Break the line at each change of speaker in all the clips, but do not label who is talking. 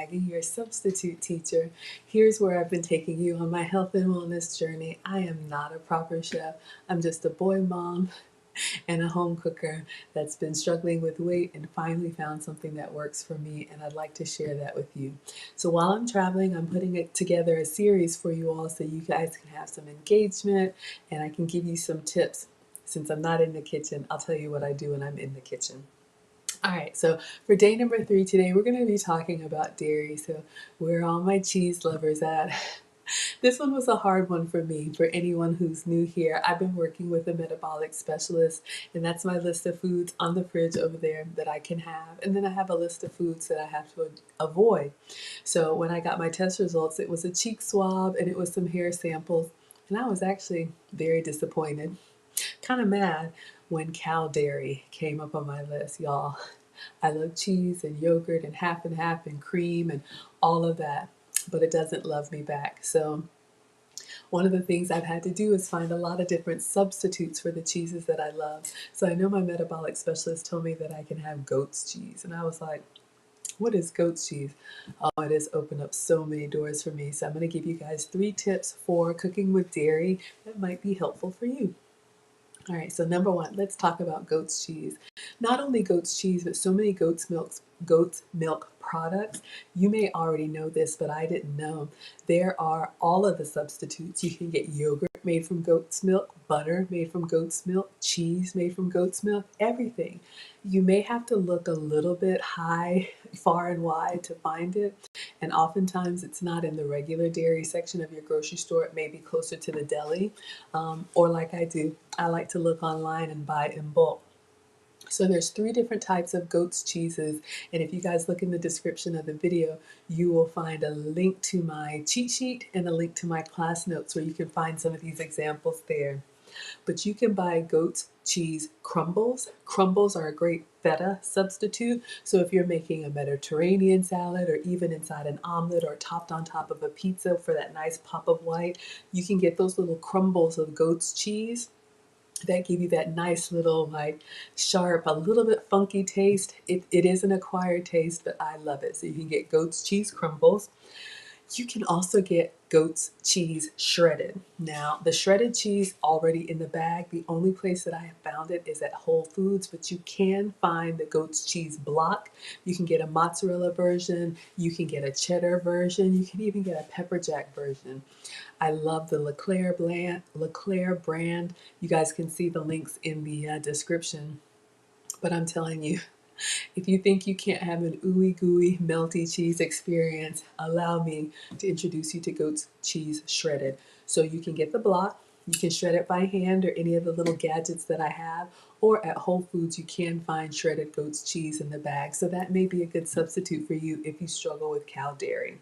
Maggie, your substitute teacher. Here's where I've been taking you on my health and wellness journey. I am not a proper chef. I'm just a boy mom and a home cooker that's been struggling with weight and finally found something that works for me, and I'd like to share that with you. So while I'm traveling, I'm putting it together a series for you all so you guys can have some engagement and I can give you some tips. Since I'm not in the kitchen, I'll tell you what I do when I'm in the kitchen. All right, so for day number 3 today, we're going to be talking about dairy. So where are all my cheese lovers at? This one was a hard one for me. For anyone who's new here, I've been working with a metabolic specialist, and that's my list of foods on the fridge over there that I can have. And then I have a list of foods that I have to avoid. So when I got my test results, it was a cheek swab and it was some hair samples. And I was actually very disappointed, kind of mad when cow dairy came up on my list, y'all. I love cheese and yogurt and cream and all of that, but it doesn't love me back. So one of the things I've had to do is find a lot of different substitutes for the cheeses that I love. So I know my metabolic specialist told me that I can have goat's cheese, and I was like, what is goat's cheese? Oh, it has opened up so many doors for me. So I'm going to give you guys 3 tips for cooking with dairy that might be helpful for you. All right, so number 1, let's talk about goat's cheese. Not only goat's cheese, but so many goat's milk products. You may already know this, but I didn't know. There are all of the substitutes. You can get yogurt made from goat's milk, butter made from goat's milk, cheese made from goat's milk, everything. You may have to look a little bit high, far and wide to find it. And oftentimes it's not in the regular dairy section of your grocery store. It may be closer to the deli. Or like I do, I like to look online and buy in bulk. So there's 3 different types of goat's cheeses, and if you guys look in the description of the video, you will find a link to my cheat sheet and a link to my class notes where you can find some of these examples there. But you can buy goat's cheese crumbles. Crumbles are a great feta substitute. So if you're making a Mediterranean salad or even inside an omelet or topped on top of a pizza for that nice pop of white, you can get those little crumbles of goat's cheese that give you that nice little like sharp, a little bit funky taste. It is an acquired taste, but I love it. So you can get goat's cheese crumbles. You can also get goat's cheese shredded. Now, the shredded cheese already in the bag, the only place that I have found it is at Whole Foods, but you can find the goat's cheese block. You can get a mozzarella version, you can get a cheddar version, you can even get a pepper jack version. I love the Leclerc brand. You guys can see the links in the description, but I'm telling you, if you think you can't have an ooey gooey melty cheese experience, allow me to introduce you to goat's cheese shredded. So you can get the block, you can shred it by hand or any of the little gadgets that I have, or at Whole Foods you can find shredded goat's cheese in the bag. So that may be a good substitute for you if you struggle with cow dairy.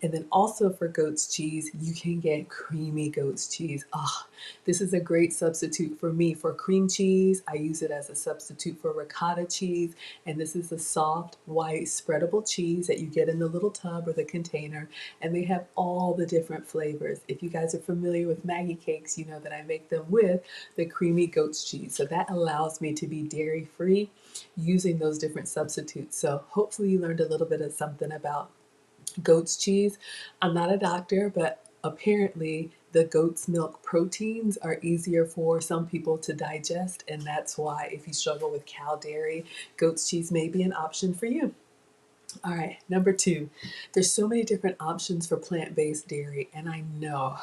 And then also for goat's cheese, you can get creamy goat's cheese. Ah, this is a great substitute for me for cream cheese. I use it as a substitute for ricotta cheese. And this is a soft, white, spreadable cheese that you get in the little tub or the container. And they have all the different flavors. If you guys are familiar with Maggie cakes, you know that I make them with the creamy goat's cheese. So that allows me to be dairy-free using those different substitutes. So hopefully you learned a little bit of something about goat's cheese. I'm not a doctor, but apparently the goat's milk proteins are easier for some people to digest, and that's why if you struggle with cow dairy, goat's cheese may be an option for you. All right, number 2, there's so many different options for plant-based dairy, and I know,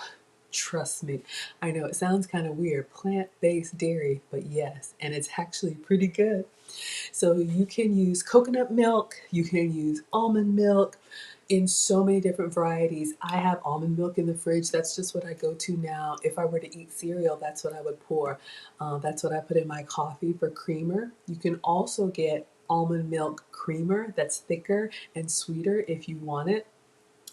trust me, I know it sounds kind of weird, plant-based dairy, but yes, and it's actually pretty good. So you can use coconut milk, you can use almond milk in so many different varieties. I have almond milk in the fridge. That's just what I go to now. If I were to eat cereal, that's what I would pour. That's what I put in my coffee for creamer. You can also get almond milk creamer that's thicker and sweeter if you want it.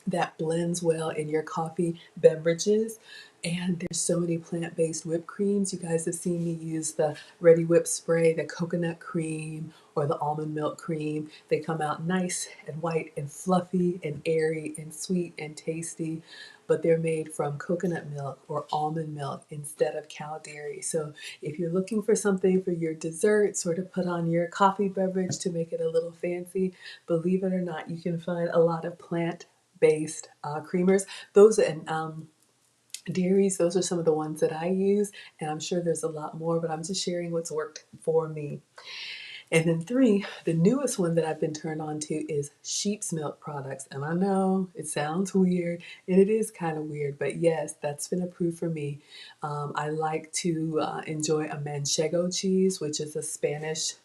that blends well in your coffee beverages. And there's so many plant-based whipped creams. You guys have seen me use the Ready Whip spray, the coconut cream, or the almond milk cream. They come out nice and white and fluffy and airy and sweet and tasty, but they're made from coconut milk or almond milk instead of cow dairy. So if you're looking for something for your dessert, sort of put on your coffee beverage to make it a little fancy, believe it or not, you can find a lot of plant-based creamers. Those and dairies, those are some of the ones that I use, and I'm sure there's a lot more, but I'm just sharing what's worked for me. And then three, the newest one that I've been turned on to is sheep's milk products. And I know it sounds weird, and it is kind of weird, but yes, that's been approved for me. I like to enjoy a manchego cheese, which is a Spanish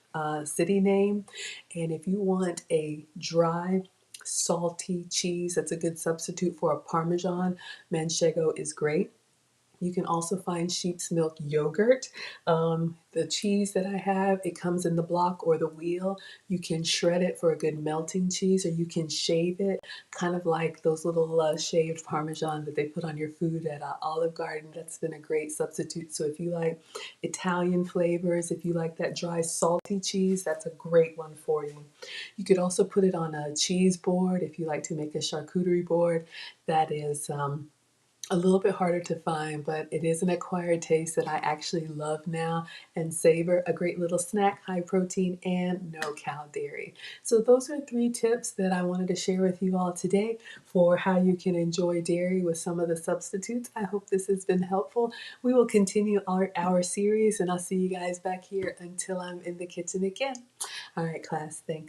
city name. And if you want a dry, salty cheese that's a good substitute for a Parmesan, manchego is great. You can also find sheep's milk yogurt. The cheese that I have, it comes in the block or the wheel. You can shred it for a good melting cheese, or you can shave it, kind of like those little shaved Parmesan that they put on your food at Olive Garden. That's been a great substitute. So if you like Italian flavors, if you like that dry, salty cheese, that's a great one for you. You could also put it on a cheese board if you like to make a charcuterie board. That is a little bit harder to find, but it is an acquired taste that I actually love now and savor. A great little snack, high protein and no cow dairy. So those are three tips that I wanted to share with you all today for how you can enjoy dairy with some of the substitutes. I hope this has been helpful. We will continue our series, and I'll see you guys back here until I'm in the kitchen again. All right, class, thanks.